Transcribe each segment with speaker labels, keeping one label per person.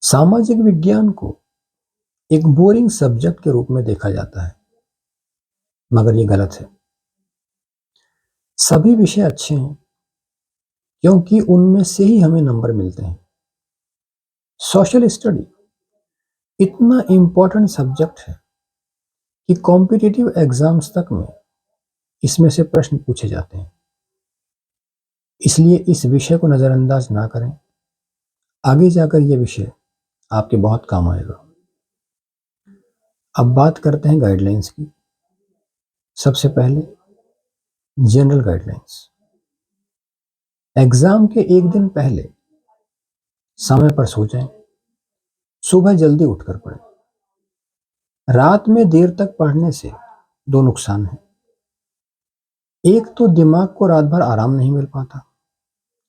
Speaker 1: सामाजिक विज्ञान को एक बोरिंग सब्जेक्ट के रूप में देखा जाता है, मगर ये गलत है। सभी विषय अच्छे हैं क्योंकि उनमें से ही हमें नंबर मिलते हैं। सोशल स्टडी इतना इम्पोर्टेंट सब्जेक्ट है कि कॉम्पिटिटिव एग्जाम्स तक में इसमें से प्रश्न पूछे जाते हैं। इसलिए इस विषय को नज़रअंदाज ना करें। आगे जाकर यह विषय आपके बहुत काम आएगा। अब बात करते हैं गाइडलाइंस की। सबसे पहले जनरल गाइडलाइंस। एग्जाम के एक दिन पहले समय पर सो जाएं। सुबह जल्दी उठकर पढ़ें। रात में देर तक पढ़ने से दो नुकसान हैं। एक तो दिमाग को रात भर आराम नहीं मिल पाता,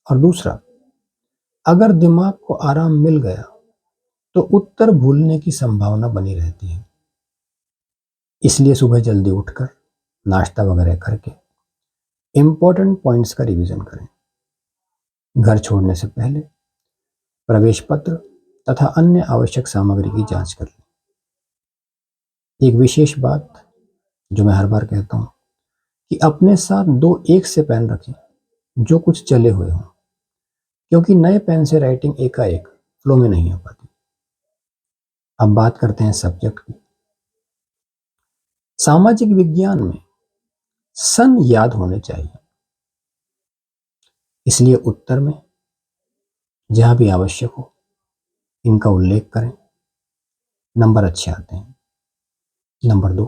Speaker 1: और दूसरा, अगर दिमाग को आराम मिल गया तो उत्तर भूलने की संभावना बनी रहती है। इसलिए सुबह जल्दी उठकर नाश्ता वगैरह करके इंपॉर्टेंट पॉइंट्स का रिवीजन करें। घर छोड़ने से पहले प्रवेश पत्र तथा अन्य आवश्यक सामग्री की जांच कर लें। एक विशेष बात जो मैं हर बार कहता हूं कि अपने साथ दो एक से पेन रखें जो कुछ चले हुए हों, क्योंकि नए पेन से राइटिंग एकाएक फ्लो में नहीं आ पाती। अब बात करते हैं सब्जेक्ट की। सामाजिक विज्ञान में सन याद होने चाहिए, इसलिए उत्तर में जहां भी आवश्यक हो इनका उल्लेख करें। नंबर अच्छे आते हैं। Number 2,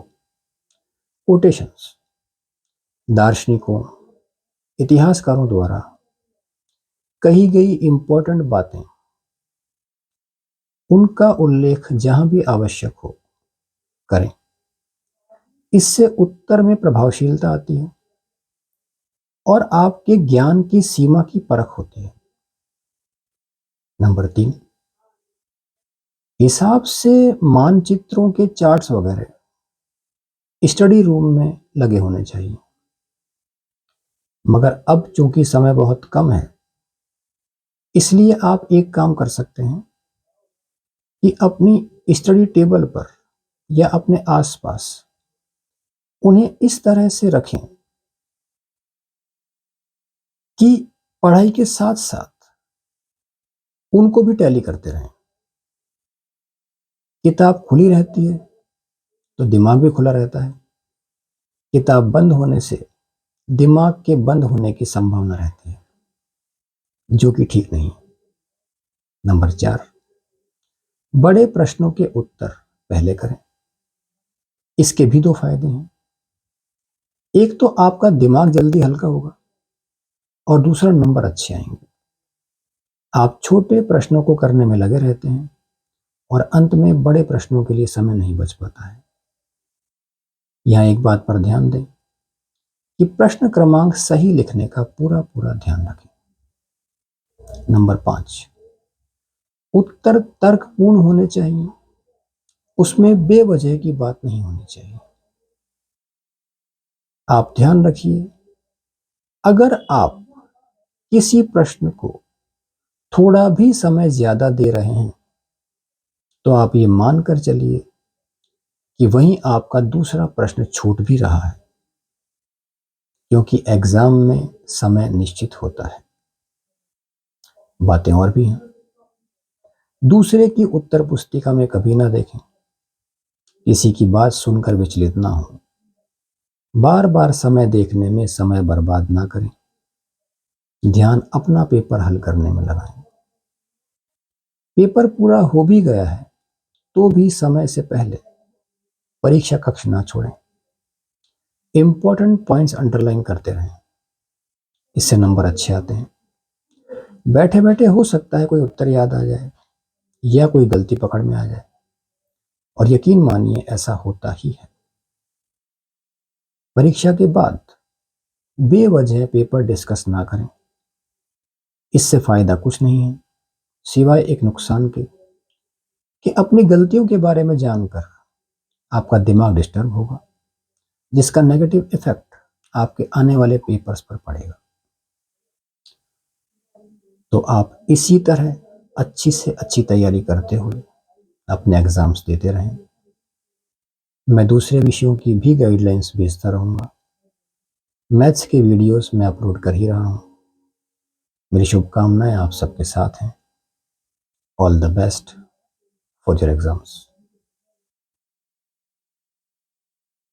Speaker 1: quotations. दार्शनिकों, इतिहासकारों द्वारा कही गई इंपॉर्टेंट बातें, उनका उल्लेख जहां भी आवश्यक हो करें। इससे उत्तर में प्रभावशीलता आती है और आपके ज्ञान की सीमा की परख होती है। नंबर 3, हिसाब से मानचित्रों के चार्ट्स वगैरह स्टडी रूम में लगे होने चाहिए। मगर अब चूंकि समय बहुत कम है, इसलिए आप एक काम कर सकते हैं कि अपनी स्टडी टेबल पर या अपने आसपास उन्हें इस तरह से रखें कि पढ़ाई के साथ साथ उनको भी टैली करते रहें। किताब खुली रहती है तो दिमाग भी खुला रहता है। किताब बंद होने से दिमाग के बंद होने की संभावना रहती है, जो कि ठीक नहीं है। नंबर 4, बड़े प्रश्नों के उत्तर पहले करें। इसके भी दो फायदे हैं। एक तो आपका दिमाग जल्दी हल्का होगा और दूसरा, नंबर अच्छे आएंगे। आप छोटे प्रश्नों को करने में लगे रहते हैं और अंत में बड़े प्रश्नों के लिए समय नहीं बच पाता है। यहां एक बात पर ध्यान दें कि प्रश्न क्रमांक सही लिखने का पूरा पूरा ध्यान रखें। नंबर 5, उत्तर तर्कपूर्ण होने चाहिए। उसमें बेवजह की बात नहीं होनी चाहिए। आप ध्यान रखिए, अगर आप किसी प्रश्न को थोड़ा भी समय ज्यादा दे रहे हैं तो आप ये मानकर चलिए कि वहीं आपका दूसरा प्रश्न छूट भी रहा है, क्योंकि एग्जाम में समय निश्चित होता है। बातें और भी हैं। दूसरे की उत्तर पुस्तिका में कभी ना देखें। किसी की बात सुनकर विचलित ना हो। बार बार समय देखने में समय बर्बाद ना करें। ध्यान अपना पेपर हल करने में लगाएं। पेपर पूरा हो भी गया है तो भी समय से पहले परीक्षा कक्ष ना छोड़ें। इंपॉर्टेंट पॉइंट्स अंडरलाइन करते रहें। इससे नंबर अच्छे आते हैं। बैठे बैठे हो सकता है कोई उत्तर याद आ जाए या कोई गलती पकड़ में आ जाए, और यकीन मानिए ऐसा होता ही है। परीक्षा के बाद बेवजह पेपर डिस्कस ना करें। इससे फायदा कुछ नहीं है सिवाय एक नुकसान के, कि अपनी गलतियों के बारे में जानकर आपका दिमाग डिस्टर्ब होगा, जिसका नेगेटिव इफेक्ट आपके आने वाले पेपर्स पर पड़ेगा। तो आप इसी तरह अच्छी से अच्छी तैयारी करते हुए अपने एग्ज़ाम्स देते रहें। मैं दूसरे विषयों की भी गाइडलाइंस भेजता रहूँगा। मैथ्स के वीडियोस मैं अपलोड कर ही रहा हूँ। मेरी शुभकामनाएँ आप सबके साथ हैं। All the best for your exams.